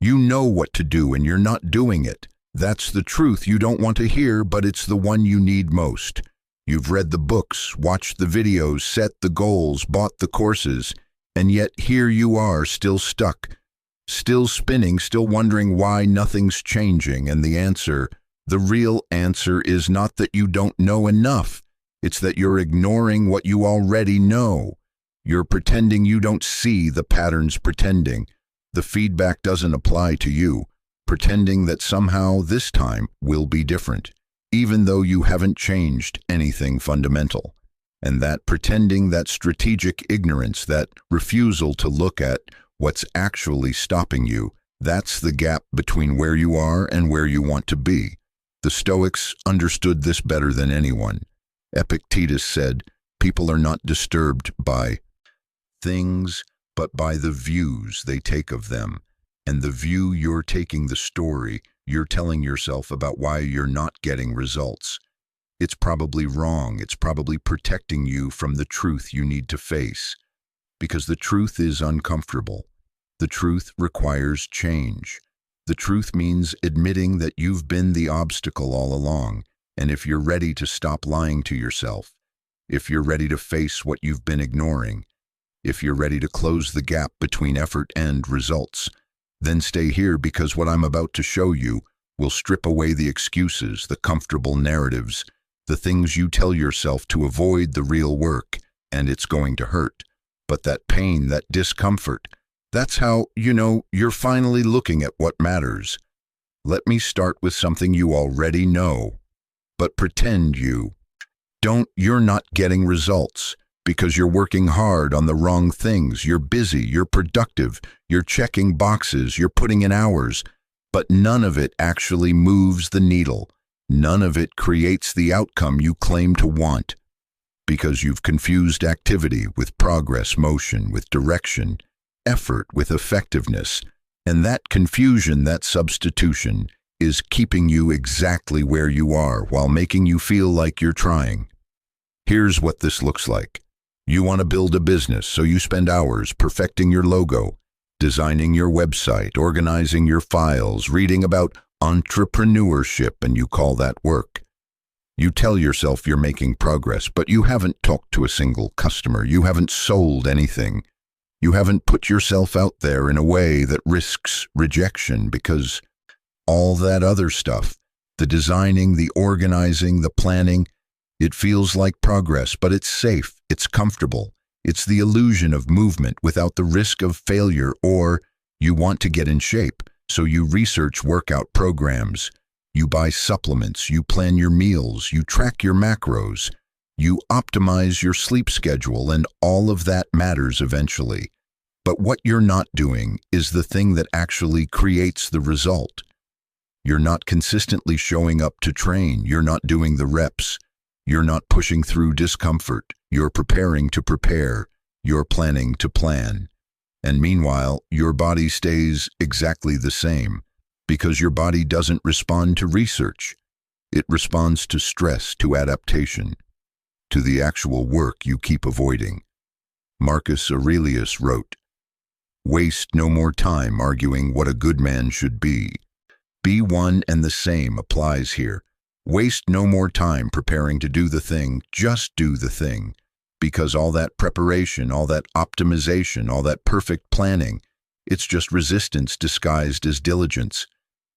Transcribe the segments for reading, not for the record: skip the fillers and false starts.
You know what to do and you're not doing it. That's the truth you don't want to hear, but it's the one you need most. You've read the books, watched the videos, set the goals, bought the courses, and yet here you are, still stuck, still spinning, still wondering why nothing's changing. And the real answer is not that you don't know enough. It's that you're ignoring what you already know. You're pretending you don't see the patterns, pretending the feedback doesn't apply to you, pretending that somehow this time will be different, even though you haven't changed anything fundamental. And that pretending, that strategic ignorance, that refusal to look at what's actually stopping you, that's the gap between where you are and where you want to be. The Stoics understood this better than anyone. Epictetus said, people are not disturbed by things, but by the views they take of them. And the view you're taking, the story you're telling yourself about why you're not getting results. It's probably wrong. It's probably protecting you from the truth you need to face. Because the truth is uncomfortable. The truth requires change. The truth means admitting that you've been the obstacle all along. And if you're ready to stop lying to yourself, if you're ready to face what you've been ignoring, if you're ready to close the gap between effort and results, then stay here, because what I'm about to show you will strip away the excuses, the comfortable narratives, the things you tell yourself to avoid the real work, and it's going to hurt. But that pain, that discomfort, that's how, you're finally looking at what matters. Let me start with something you already know, but pretend you're not getting results. Because you're working hard on the wrong things. You're busy, you're productive, you're checking boxes, you're putting in hours, but none of it actually moves the needle. None of it creates the outcome you claim to want. Because you've confused activity with progress, motion with direction, effort with effectiveness, and that confusion, that substitution, is keeping you exactly where you are while making you feel like you're trying. Here's what this looks like. You want to build a business, so you spend hours perfecting your logo, designing your website, organizing your files, reading about entrepreneurship, and you call that work. You tell yourself you're making progress, but you haven't talked to a single customer. You haven't sold anything. You haven't put yourself out there in a way that risks rejection, because all that other stuff, the designing, the organizing, the planning, it feels like progress, but it's safe, it's comfortable. It's the illusion of movement without the risk of failure. Or you want to get in shape, so you research workout programs, you buy supplements, you plan your meals, you track your macros, you optimize your sleep schedule, and all of that matters eventually. But what you're not doing is the thing that actually creates the result. You're not consistently showing up to train. You're not doing the reps. You're not pushing through discomfort. You're preparing to prepare. You're planning to plan. And meanwhile, your body stays exactly the same, because your body doesn't respond to research. It responds to stress, to adaptation, to the actual work you keep avoiding. Marcus Aurelius wrote, "Waste no more time arguing what a good man should be. Be one and the same applies here. Waste no more time preparing to do the thing, just do the thing. Because all that preparation, all that optimization, all that perfect planning, it's just resistance disguised as diligence.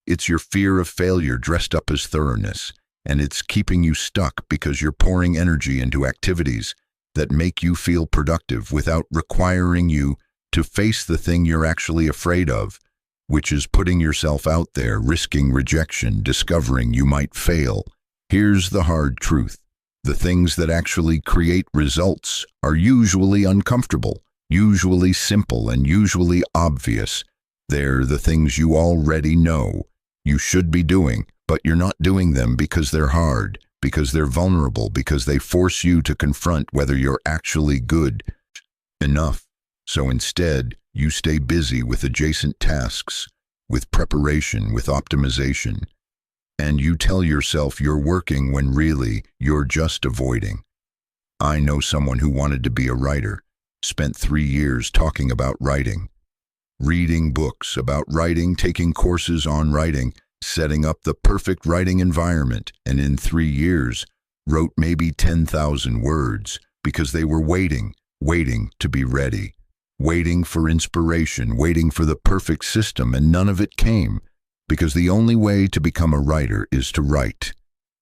It's your fear of failure dressed up as thoroughness, and it's keeping you stuck because you're pouring energy into activities that make you feel productive without requiring you to face the thing you're actually afraid of, which is putting yourself out there, risking rejection, discovering you might fail. Here's the hard truth. The things that actually create results are usually uncomfortable, usually simple, and usually obvious. They're the things you already know you should be doing, but you're not doing them because they're hard, because they're vulnerable, because they force you to confront whether you're actually good enough. So instead, you stay busy with adjacent tasks, with preparation, with optimization, and you tell yourself you're working when really you're just avoiding. I know someone who wanted to be a writer, spent 3 years talking about writing, reading books about writing, taking courses on writing, setting up the perfect writing environment, and in 3 years, wrote maybe 10,000 words because they were waiting to be ready, waiting for inspiration, waiting for the perfect system, and none of it came because the only way to become a writer is to write.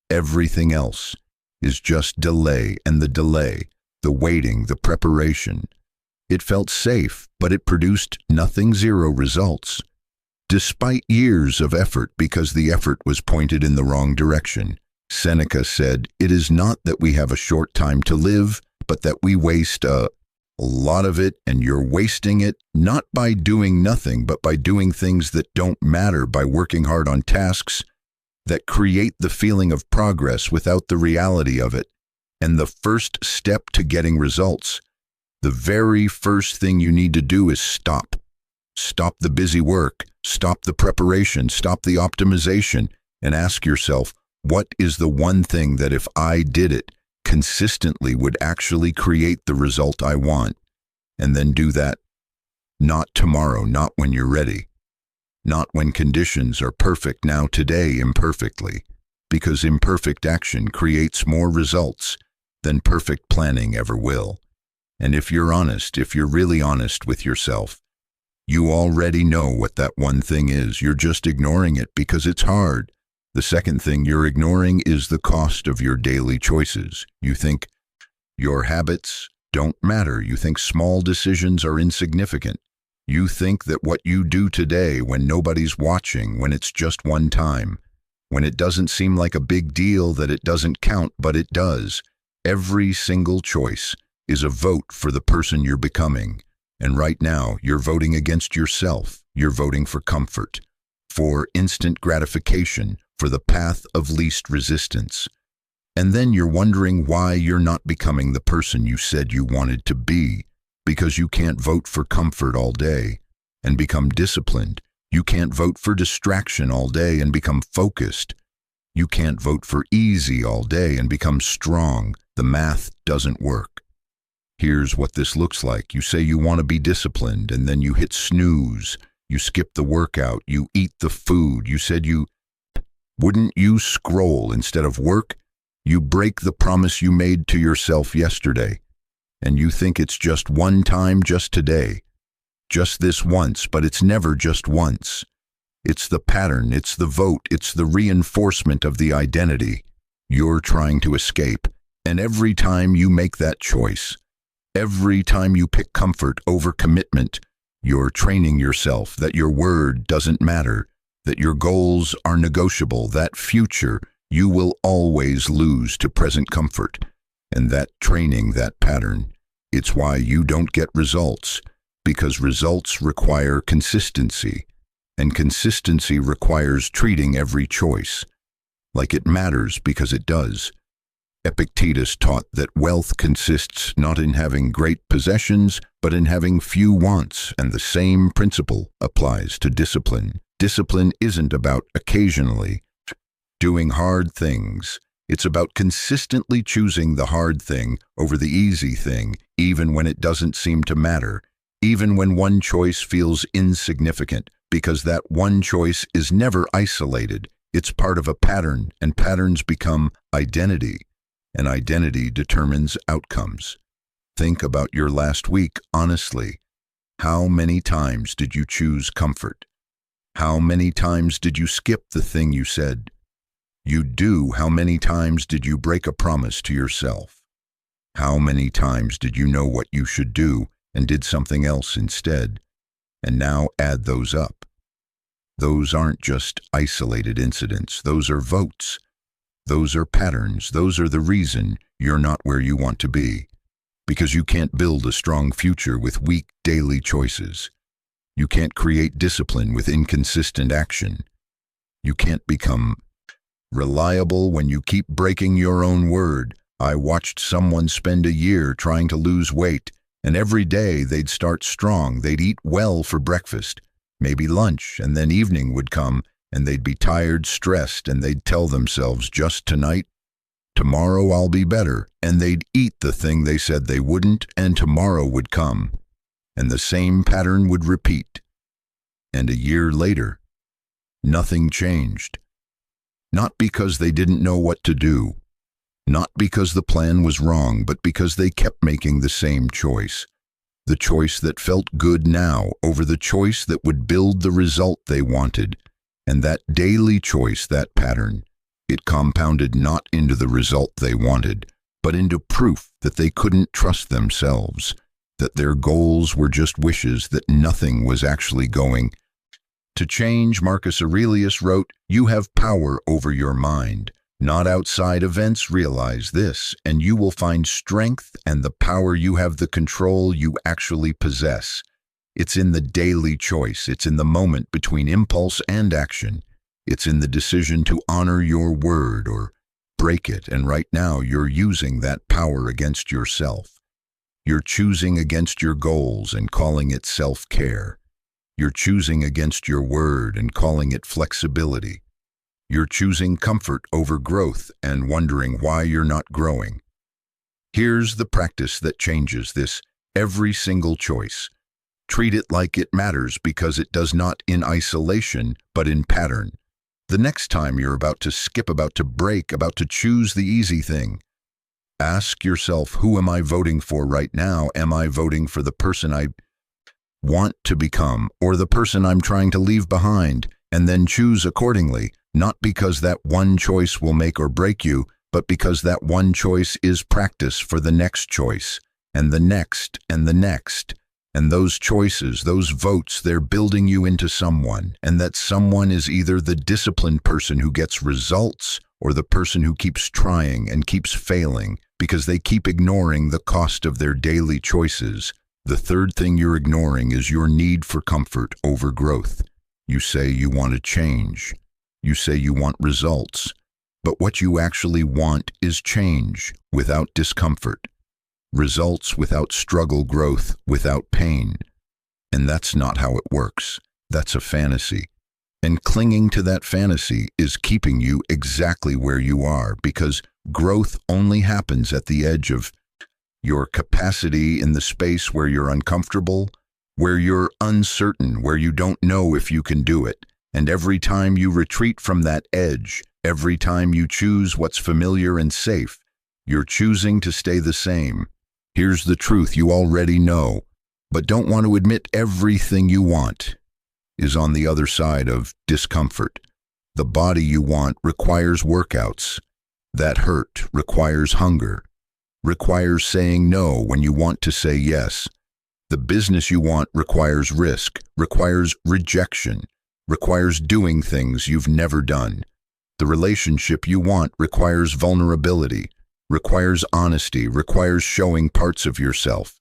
Everything else is just delay, and the delay, the waiting, the preparation. It felt safe, but it produced nothing, zero results, despite years of effort because the effort was pointed in the wrong direction. Seneca said, "It is not that we have a short time to live, but that we waste a lot of it, and you're wasting it not by doing nothing, but by doing things that don't matter, by working hard on tasks that create the feeling of progress without the reality of it. And the first step to getting results, the very first thing you need to do is stop. Stop the busy work, stop the preparation, stop the optimization, and ask yourself, what is the one thing that if I did it consistently would actually create the result I want? And then do that. Not tomorrow, not when you're ready. Not when conditions are perfect now, today, imperfectly. Because imperfect action creates more results than perfect planning ever will. And if you're honest, if you're really honest with yourself, you already know what that one thing is. You're just ignoring it because it's hard. The second thing you're ignoring is the cost of your daily choices. You think your habits don't matter. You think small decisions are insignificant. You think that what you do today when nobody's watching, when it's just one time, when it doesn't seem like a big deal, that it doesn't count, but it does. Every single choice is a vote for the person you're becoming. And right now, you're voting against yourself. You're voting for comfort, for instant gratification, for the path of least resistance. And then you're wondering why you're not becoming the person you said you wanted to be, because you can't vote for comfort all day and become disciplined. You can't vote for distraction all day and become focused. You can't vote for easy all day and become strong. The math doesn't work. Here's what this looks like. You say you want to be disciplined, and then you hit snooze. You skip the workout. You eat the food. You said you wouldn't. You scroll instead of work. You break the promise you made to yourself yesterday. And you think it's just one time, just today. Just this once, but it's never just once. It's the pattern, it's the vote, it's the reinforcement of the identity you're trying to escape. And every time you make that choice, every time you pick comfort over commitment, you're training yourself that your word doesn't matter, that your goals are negotiable, that future you will always lose to present comfort. And that training, that pattern, it's why you don't get results, because results require consistency, and consistency requires treating every choice like it matters, because it does. Epictetus taught that wealth consists not in having great possessions, but in having few wants, and the same principle applies to discipline. Discipline isn't about occasionally doing hard things. It's about consistently choosing the hard thing over the easy thing, even when it doesn't seem to matter, even when one choice feels insignificant, because that one choice is never isolated. It's part of a pattern, and patterns become identity, and identity determines outcomes. Think about your last week honestly. How many times did you choose comfort? How many times did you skip the thing you said you'd do? How many times did you break a promise to yourself? How many times did you know what you should do and did something else instead? And now add those up. Those aren't just isolated incidents. Those are votes. Those are patterns. Those are the reason you're not where you want to be. Because you can't build a strong future with weak daily choices. You can't create discipline with inconsistent action. You can't become reliable when you keep breaking your own word. I watched someone spend a year trying to lose weight, and every day they'd start strong. They'd eat well for breakfast, maybe lunch, and then evening would come, and they'd be tired, stressed, and they'd tell themselves, just tonight, tomorrow I'll be better. And they'd eat the thing they said they wouldn't, and tomorrow would come, and the same pattern would repeat. and a year later, nothing changed. Not because they didn't know what to do, not because the plan was wrong, but because they kept making the same choice. The choice that felt good now over the choice that would build the result they wanted. And that daily choice, that pattern, it compounded not into the result they wanted, but into proof that they couldn't trust themselves, that their goals were just wishes, that nothing was actually going to change. Marcus Aurelius wrote, "You have power over your mind, not outside events. Realize this, and you will find strength and the power. You have the control you actually possess. It's in the daily choice. It's in the moment between impulse and action. It's in the decision to honor your word or break it. And right now, you're using that power against yourself. You're choosing against your goals and calling it self-care. You're choosing against your word and calling it flexibility. You're choosing comfort over growth and wondering why you're not growing. Here's the practice that changes this every single choice. Treat it like it matters, because it does not in isolation, but in pattern. The next time you're about to skip, about to break, about to choose the easy thing, ask yourself, who am I voting for right now? Am I voting for the person I want to become or the person I'm trying to leave behind? And then choose accordingly, not because that one choice will make or break you, but because that one choice is practice for the next choice, and the next, and the next. And those choices, those votes, they're building you into someone, and that someone is either the disciplined person who gets results or the person who keeps trying and keeps failing because they keep ignoring the cost of their daily choices. The third thing you're ignoring is your need for comfort over growth. You say you want to change. You say you want results. But what you actually want is change without discomfort. Results without struggle, growth without pain. And that's not how it works. That's a fantasy. And clinging to that fantasy is keeping you exactly where you are, because growth only happens at the edge of your capacity, in the space where you're uncomfortable, where you're uncertain, where you don't know if you can do it. And every time you retreat from that edge, every time you choose what's familiar and safe, you're choosing to stay the same. Here's the truth you already know, but don't want to admit: everything you want is on the other side of discomfort. The body you want requires workouts. That hurt requires hunger, requires saying no when you want to say yes. The business you want requires risk, requires rejection, requires doing things you've never done. The relationship you want requires vulnerability, requires honesty, requires showing parts of yourself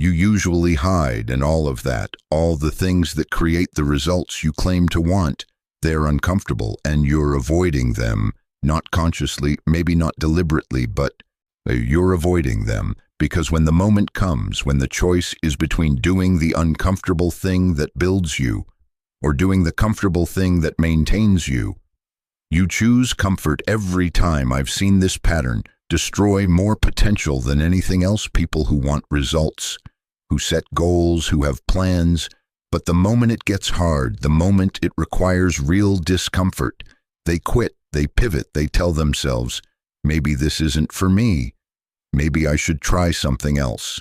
you usually hide, and all of that, all the things that create the results you claim to want, they're uncomfortable and you're avoiding them, not consciously, maybe not deliberately, but you're avoiding them because when the moment comes, when the choice is between doing the uncomfortable thing that builds you or doing the comfortable thing that maintains you, you choose comfort every time. I've seen this pattern destroy more potential than anything else. People who want results, who set goals, who have plans, but the moment it gets hard, the moment it requires real discomfort, they quit, they pivot, they tell themselves, maybe this isn't for me. Maybe I should try something else.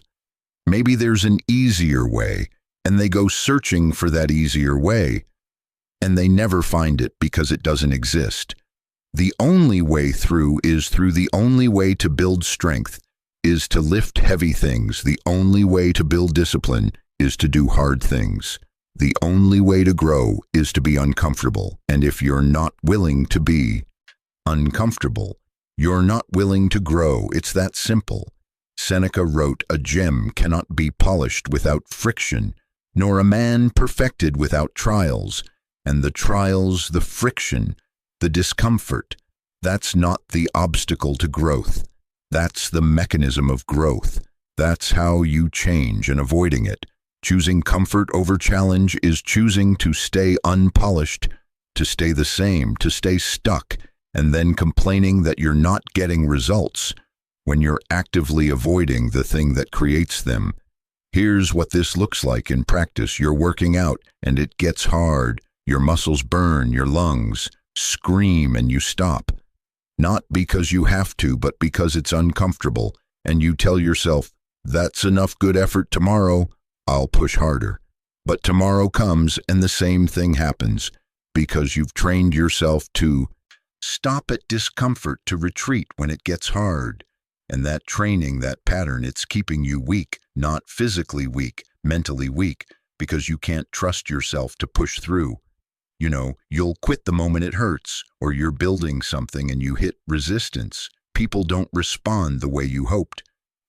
Maybe there's an easier way, and they go searching for that easier way, and they never find it because it doesn't exist. The only way through is through. The only way to build strength is to lift heavy things. The only way to build discipline is to do hard things. The only way to grow is to be uncomfortable. And if you're not willing to be uncomfortable, you're not willing to grow. It's that simple. Seneca wrote, "A gem cannot be polished without friction, nor a man perfected without trials." And the trials, the friction, the discomfort, that's not the obstacle to growth. That's the mechanism of growth. That's how you change, and avoiding it. Choosing comfort over challenge is choosing to stay unpolished, to stay the same, to stay stuck, and then complaining that you're not getting results when you're actively avoiding the thing that creates them. Here's what this looks like in practice. You're working out and it gets hard. Your muscles burn, your lungs scream, and you stop. Not because you have to, but because it's uncomfortable. And you tell yourself, that's enough good effort tomorrow, I'll push harder. But tomorrow comes and the same thing happens because you've trained yourself to stop at discomfort, to retreat when it gets hard. And that training, that pattern, it's keeping you weak, not physically weak, mentally weak, because you can't trust yourself to push through. You know, you'll quit the moment it hurts, or you're building something and you hit resistance. People don't respond the way you hoped.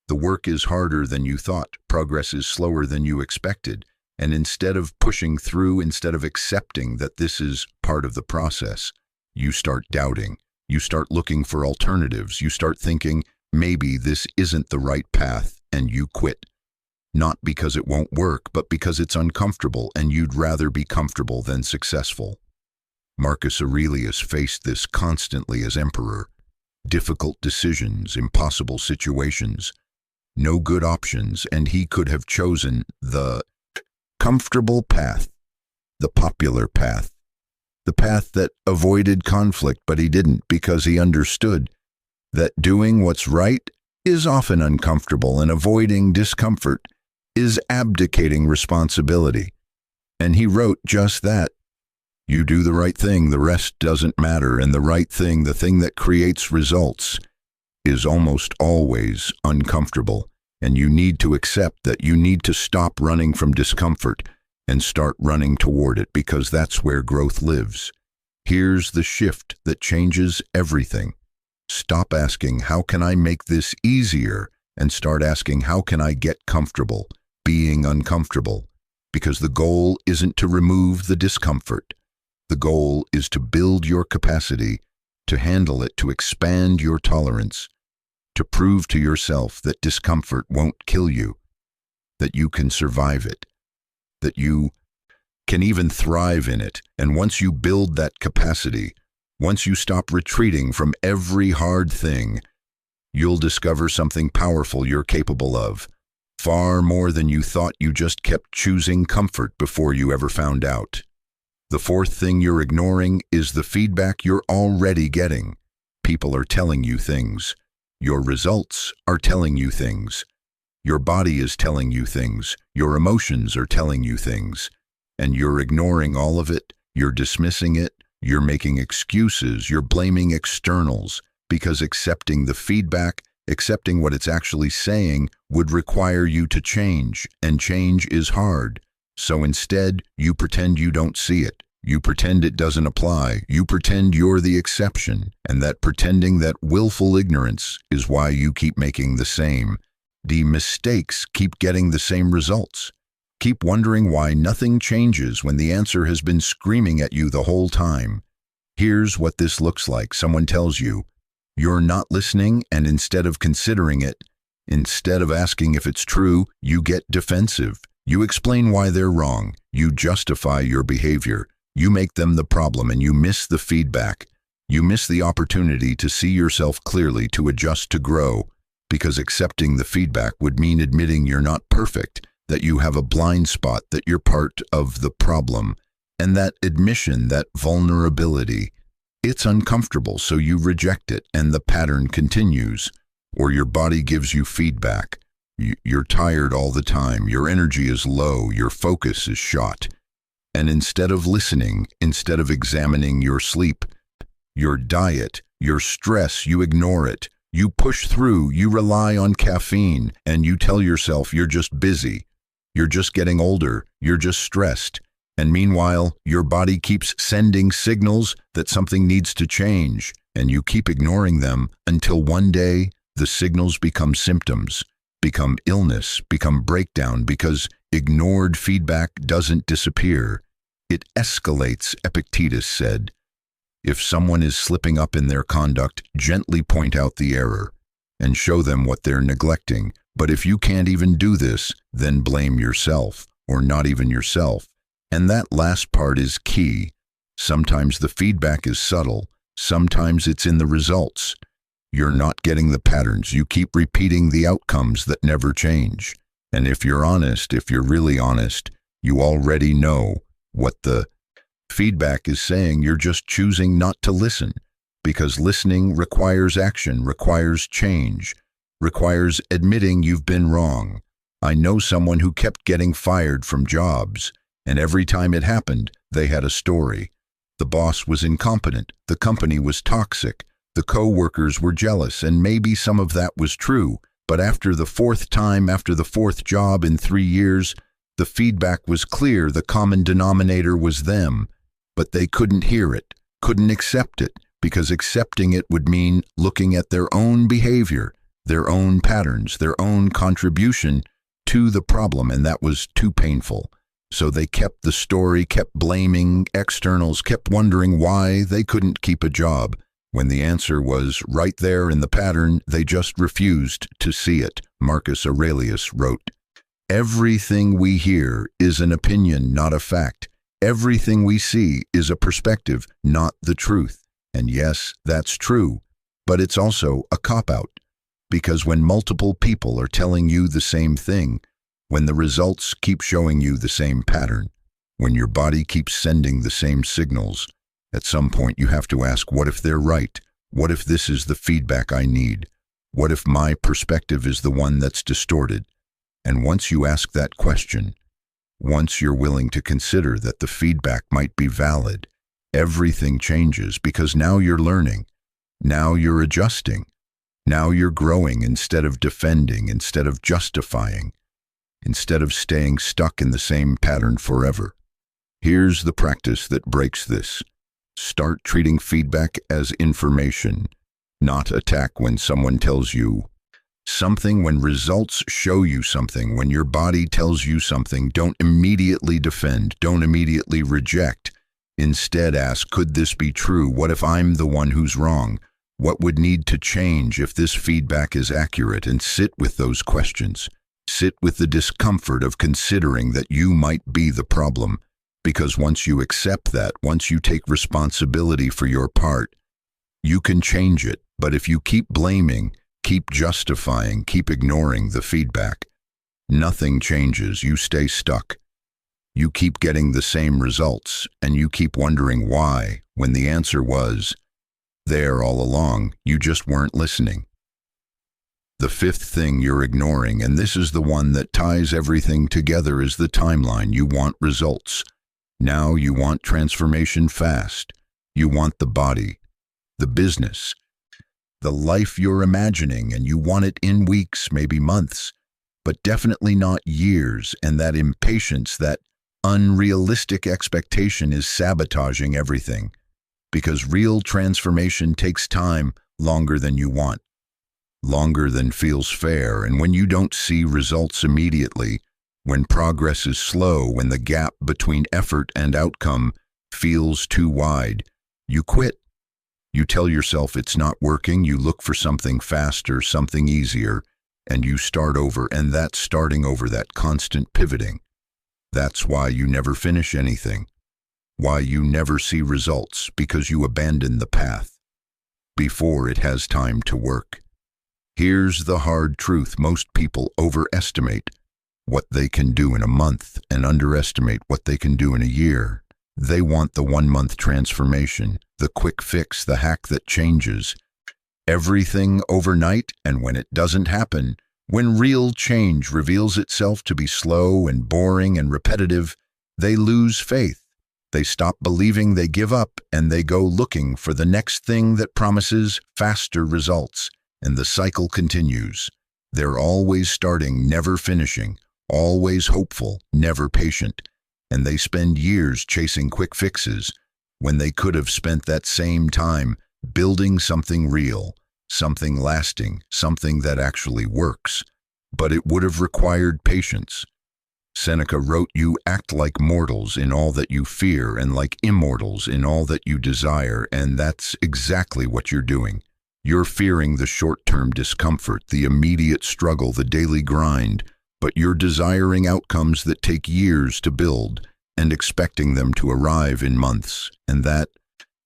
The work is harder than you thought. Progress is slower than you expected. And instead of pushing through, instead of accepting that this is part of the process, you start doubting. You start looking for alternatives. You start thinking, maybe this isn't the right path, and you quit. Not because it won't work, but because it's uncomfortable, and you'd rather be comfortable than successful. Marcus Aurelius faced this constantly as emperor. Difficult decisions, impossible situations, no good options, and he could have chosen the comfortable path, the popular path, the path that avoided conflict, but he didn't, because he understood that doing what's right is often uncomfortable, and avoiding discomfort is abdicating responsibility. And he wrote just that. You do the right thing, the rest doesn't matter, and the right thing, the thing that creates results, is almost always uncomfortable. And you need to accept that you need to stop running from discomfort and start running toward it, because that's where growth lives. Here's the shift that changes everything. Stop asking, how can I make this easier? And start asking, how can I get comfortable being uncomfortable? Because the goal isn't to remove the discomfort. The goal is to build your capacity to handle it, to expand your tolerance, to prove to yourself that discomfort won't kill you, that you can survive it, that you can even thrive in it. And once you build that capacity, once you stop retreating from every hard thing, you'll discover something powerful you're capable of, far more than you thought. You just kept choosing comfort before you ever found out. The fourth thing you're ignoring is the feedback you're already getting. People are telling you things. Your results are telling you things. Your body is telling you things. Your emotions are telling you things. And you're ignoring all of it. You're dismissing it. You're making excuses. You're blaming externals, because accepting the feedback, accepting what it's actually saying, would require you to change, and change is hard. So instead, you pretend you don't see it. You pretend it doesn't apply. You pretend you're the exception, and that pretending, that willful ignorance, is why you keep making the same mistakes, keep getting the same results. Keep wondering why nothing changes when the answer has been screaming at you the whole time. Here's what this looks like. Someone tells you, you're not listening, and instead of considering it, instead of asking if it's true, you get defensive. You explain why they're wrong. You justify your behavior. You make them the problem, and you miss the feedback. You miss the opportunity to see yourself clearly, to adjust, to grow, because accepting the feedback would mean admitting you're not perfect, that you have a blind spot, that you're part of the problem. And that admission, that vulnerability, it's uncomfortable, so you reject it, and the pattern continues. Or your body gives you feedback. You're tired all the time, your energy is low, your focus is shot. And instead of listening, instead of examining your sleep, your diet, your stress, you ignore it. You push through, you rely on caffeine, and you tell yourself you're just busy. You're just getting older, you're just stressed. And meanwhile, your body keeps sending signals that something needs to change, and you keep ignoring them until one day the signals become symptoms, become illness, become breakdown, because ignored feedback doesn't disappear. It escalates, Epictetus said. If someone is slipping up in their conduct, gently point out the error and show them what they're neglecting. But if you can't even do this, then blame yourself, or not even yourself. And that last part is key. Sometimes the feedback is subtle. Sometimes it's in the results. You're not getting the patterns. You keep repeating the outcomes that never change. And if you're honest, if you're really honest, you already know what the feedback is saying. You're just choosing not to listen, because listening requires action, requires change, requires admitting you've been wrong. I know someone who kept getting fired from jobs, and every time it happened, they had a story. The boss was incompetent, the company was toxic, the co-workers were jealous, and maybe some of that was true, but after the fourth time, after the fourth job in 3 years, the feedback was clear. The common denominator was them, but they couldn't hear it, couldn't accept it, because accepting it would mean looking at their own behavior, their own patterns, their own contribution to the problem, and that was too painful. So they kept the story, kept blaming externals, kept wondering why they couldn't keep a job. When the answer was right there in the pattern, they just refused to see it. Marcus Aurelius wrote, "Everything we hear is an opinion, not a fact. Everything we see is a perspective, not the truth." And yes, that's true, but it's also a cop-out. Because when multiple people are telling you the same thing, when the results keep showing you the same pattern, when your body keeps sending the same signals, at some point you have to ask, what if they're right? What if this is the feedback I need? What if my perspective is the one that's distorted? And once you ask that question, once you're willing to consider that the feedback might be valid, everything changes, because now you're learning, now you're adjusting, now you're growing instead of defending, instead of justifying, instead of staying stuck in the same pattern forever. Here's the practice that breaks this. Start treating feedback as information, not attack. When someone tells you something, when results show you something, when your body tells you something, don't immediately defend, don't immediately reject. Instead ask, could this be true? What if I'm the one who's wrong? What would need to change if this feedback is accurate? And sit with those questions. Sit with the discomfort of considering that you might be the problem. Because once you accept that, once you take responsibility for your part, you can change it. But if you keep blaming, keep justifying, keep ignoring the feedback, nothing changes. You stay stuck. You keep getting the same results, and you keep wondering why, when the answer was there all along. You just weren't listening. The fifth thing you're ignoring, and this is the one that ties everything together, is the timeline. You want results. Now you want transformation fast. You want the body, the business, the life you're imagining, and you want it in weeks, maybe months, but definitely not years. And that impatience, that unrealistic expectation is sabotaging everything, because real transformation takes time, longer than you want, longer than feels fair. And when you don't see results immediately, when progress is slow, when the gap between effort and outcome feels too wide, you quit. You tell yourself it's not working, you look for something faster, something easier, and you start over. And that's starting over, that constant pivoting. That's why you never finish anything, why you never see results, because you abandon the path before it has time to work. Here's the hard truth. Most people overestimate what they can do in a month and underestimate what they can do in a year. They want the 1-month transformation, the quick fix, the hack that changes everything overnight. And when it doesn't happen, when real change reveals itself to be slow and boring and repetitive, they lose faith. They stop believing, they give up, and they go looking for the next thing that promises faster results. And the cycle continues. They're always starting, never finishing, always hopeful, never patient. And they spend years chasing quick fixes when they could have spent that same time building something real, something lasting, something that actually works. But it would have required patience. Seneca wrote, "You act like mortals in all that you fear, and like immortals in all that you desire." And that's exactly what you're doing. You're fearing the short-term discomfort, the immediate struggle, the daily grind, but you're desiring outcomes that take years to build and expecting them to arrive in months. And that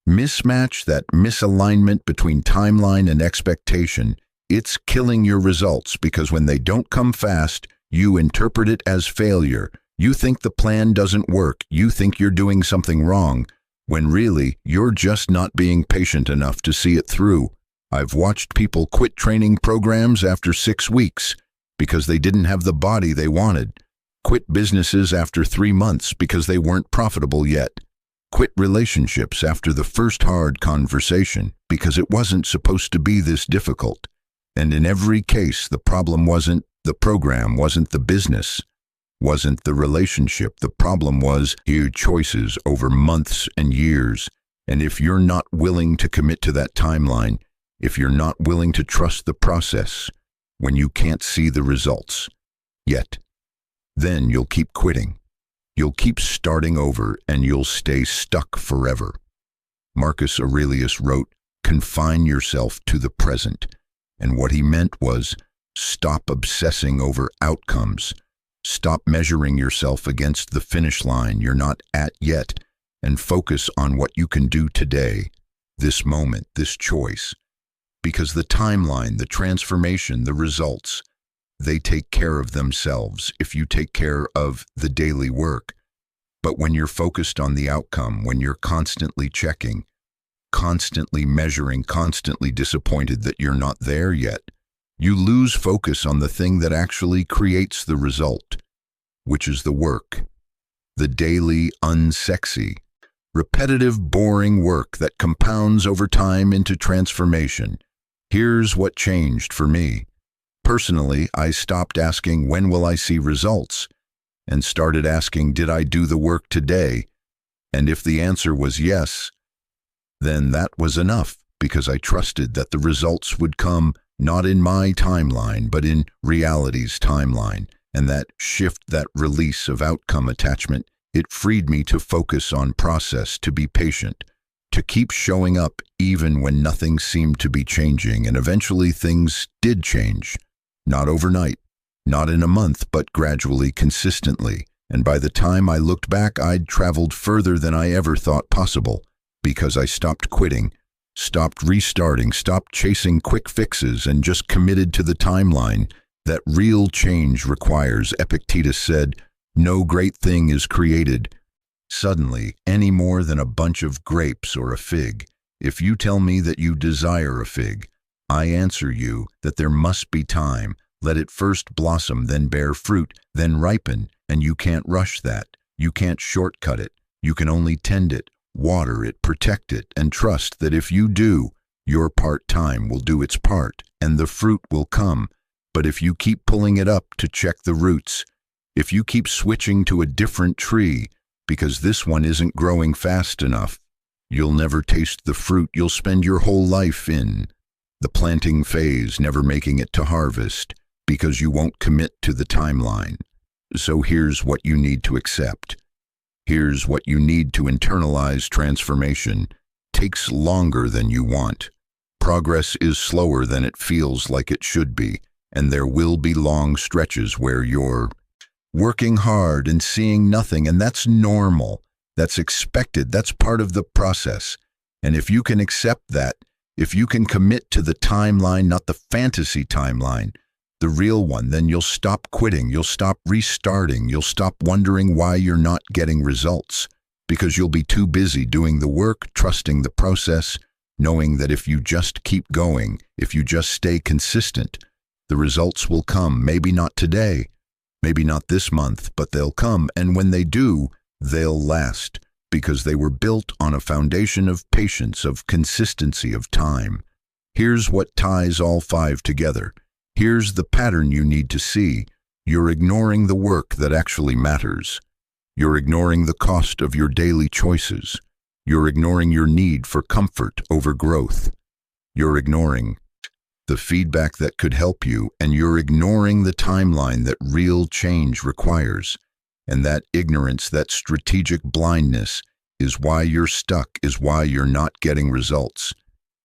mismatch, that misalignment between timeline and expectation, it's killing your results, because when they don't come fast, You interpret it as failure. You think the plan doesn't work. You think you're doing something wrong, when really, you're just not being patient enough to see it through. I've watched people quit training programs after 6 weeks because they didn't have the body they wanted, quit businesses after 3 months because they weren't profitable yet, quit relationships after the first hard conversation because it wasn't supposed to be this difficult. And in every case, the problem wasn't the program, wasn't the business, wasn't the relationship. The problem was huge choices over months and years. And if you're not willing to commit to that timeline, if you're not willing to trust the process when you can't see the results yet, then you'll keep quitting. You'll keep starting over and you'll stay stuck forever. Marcus Aurelius wrote, "Confine yourself to the present." And what he meant was, stop obsessing over outcomes. Stop measuring yourself against the finish line you're not at yet, and focus on what you can do today, this moment, this choice. Because the timeline, the transformation, the results, they take care of themselves if you take care of the daily work. But when you're focused on the outcome, when you're constantly checking, constantly measuring, constantly disappointed that you're not there yet, you lose focus on the thing that actually creates the result, which is the work, the daily, unsexy, repetitive, boring work that compounds over time into transformation. Here's what changed for me. Personally, I stopped asking, when will I see results? And started asking, did I do the work today? And if the answer was yes, then that was enough, because I trusted that the results would come not in my timeline, but in reality's timeline. And that shift, that release of outcome attachment, it freed me to focus on process, to be patient, to keep showing up even when nothing seemed to be changing. And eventually things did change. Not overnight, not in a month, but gradually, consistently. And by the time I looked back, I'd traveled further than I ever thought possible, because I stopped quitting, stopped restarting, stopped chasing quick fixes, and just committed to the timeline that real change requires. Epictetus said, "No great thing is created suddenly, any more than a bunch of grapes or a fig. If you tell me that you desire a fig, I answer you that there must be time. Let it first blossom, then bear fruit, then ripen, and you can't rush that. You can't shortcut it. You can only tend it, water it, protect it, and trust that if you do, your part-time will do its part, and the fruit will come. But if you keep pulling it up to check the roots, if you keep switching to a different tree because this one isn't growing fast enough, you'll never taste the fruit. You'll spend your whole life in the planting phase, never making it to harvest, because you won't commit to the timeline. So here's what you need to accept. Here's what you need to internalize. Transformation takes longer than you want. Progress is slower than it feels like it should be, and there will be long stretches where you're working hard and seeing nothing, and that's normal. That's expected. That's part of the process. And if you can accept that, if you can commit to the timeline, not the fantasy timeline, the real one, then you'll stop quitting, you'll stop restarting, you'll stop wondering why you're not getting results, because you'll be too busy doing the work, trusting the process, knowing that if you just keep going, if you just stay consistent, the results will come. Maybe not today, maybe not this month, but they'll come, and when they do, they'll last, because they were built on a foundation of patience, of consistency, of time. Here's what ties all 5 together. Here's the pattern you need to see. You're ignoring the work that actually matters. You're ignoring the cost of your daily choices. You're ignoring your need for comfort over growth. You're ignoring the feedback that could help you, and you're ignoring the timeline that real change requires. And that ignorance, that strategic blindness, is why you're stuck, is why you're not getting results,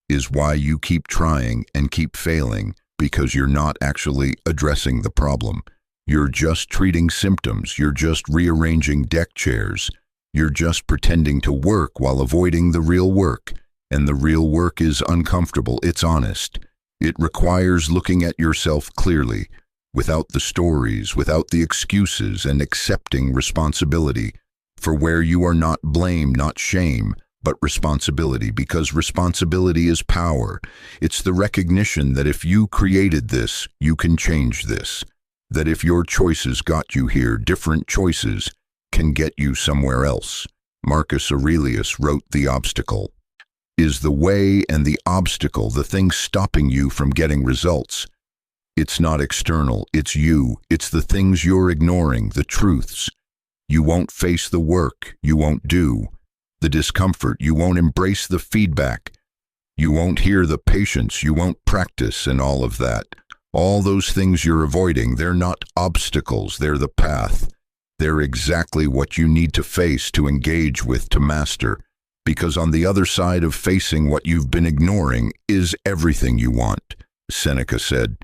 is why you keep trying and keep failing, because you're not actually addressing the problem. You're just treating symptoms. You're just rearranging deck chairs. You're just pretending to work while avoiding the real work. And the real work is uncomfortable. It's honest. It requires looking at yourself clearly, without the stories, without the excuses, and accepting responsibility for where you are, not blame, not shame, but responsibility, because responsibility is power. It's the recognition that if you created this, you can change this. That if your choices got you here, different choices can get you somewhere else. Marcus Aurelius wrote, "The obstacle is the way, and the obstacle, the thing stopping you from getting results. It's not external, it's you. It's the things you're ignoring, the truths. You won't face the work, you won't do the discomfort, you won't embrace the feedback, you won't hear the patience, you won't practice, and all of that. All those things you're avoiding, they're not obstacles, they're the path. They're exactly what you need to face, to engage with, to master. Because on the other side of facing what you've been ignoring is everything you want." Seneca said,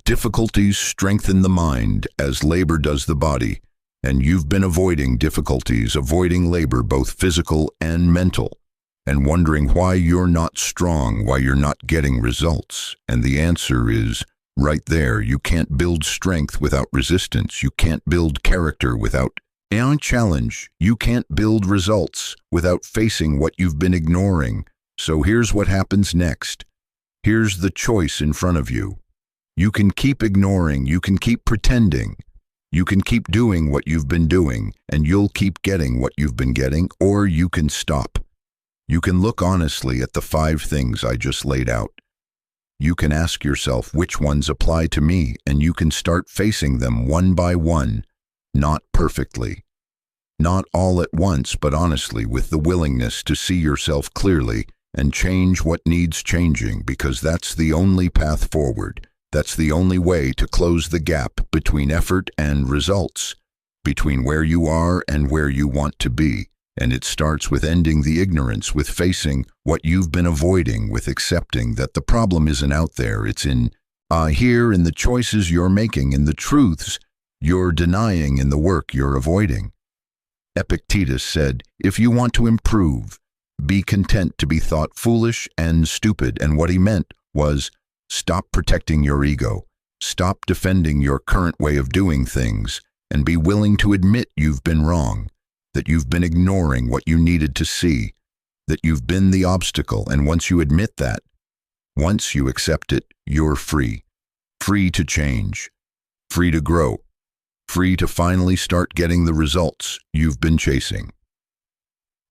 "Difficulties strengthen the mind as labor does the body." And you've been avoiding difficulties, avoiding labor, both physical and mental, and wondering why you're not strong, why you're not getting results. And the answer is right there. You can't build strength without resistance. You can't build character without a challenge. You can't build results without facing what you've been ignoring. So here's what happens next. Here's the choice in front of you. You can keep ignoring, you can keep pretending, you can keep doing what you've been doing, and you'll keep getting what you've been getting, or you can stop. You can look honestly at the 5 things I just laid out. You can ask yourself which ones apply to me, and you can start facing them one by one, not perfectly. Not all at once, but honestly, with the willingness to see yourself clearly and change what needs changing, because that's the only path forward. That's the only way to close the gap between effort and results, between where you are and where you want to be. And it starts with ending the ignorance, with facing what you've been avoiding, with accepting that the problem isn't out there, it's in here, in the choices you're making, in the truths you're denying, in the work you're avoiding. Epictetus said, "If you want to improve, be content to be thought foolish and stupid." And what he meant was, stop protecting your ego, stop defending your current way of doing things, and be willing to admit you've been wrong, that you've been ignoring what you needed to see, that you've been the obstacle. And once you admit that, once you accept it, you're free. Free to change, free to grow, free to finally start getting the results you've been chasing.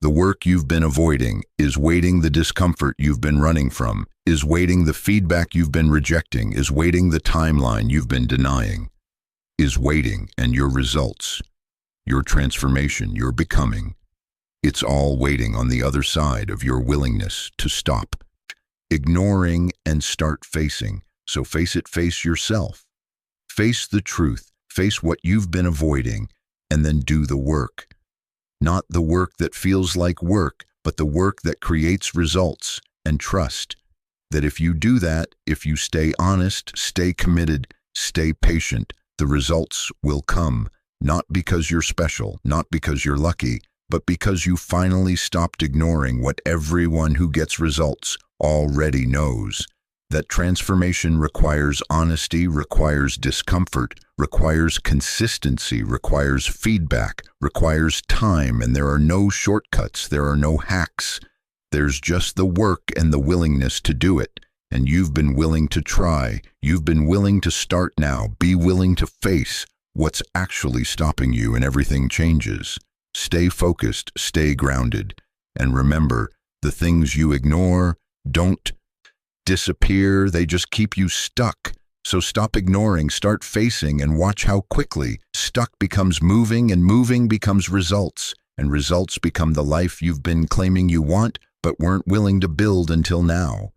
The work you've been avoiding is waiting, the discomfort you've been running from is waiting, the feedback you've been rejecting is waiting, the timeline you've been denying is waiting, and your results, your transformation, your becoming, it's all waiting on the other side of your willingness to stop ignoring and start facing. So face it, face yourself, face the truth, face what you've been avoiding, and then do the work. Not the work that feels like work, but the work that creates results, and trust that if you do that, if you stay honest, stay committed, stay patient, the results will come, not because you're special, not because you're lucky, but because you finally stopped ignoring what everyone who gets results already knows. That transformation requires honesty, requires discomfort, requires consistency, requires feedback, requires time, and there are no shortcuts, there are no hacks. There's just the work and the willingness to do it. And you've been willing to try, you've been willing to start now, be willing to face what's actually stopping you, and everything changes. Stay focused, stay grounded, and remember, the things you ignore don't disappear, they just keep you stuck. So stop ignoring, start facing, and watch how quickly stuck becomes moving, and moving becomes results, and results become the life you've been claiming you want but weren't willing to build until now.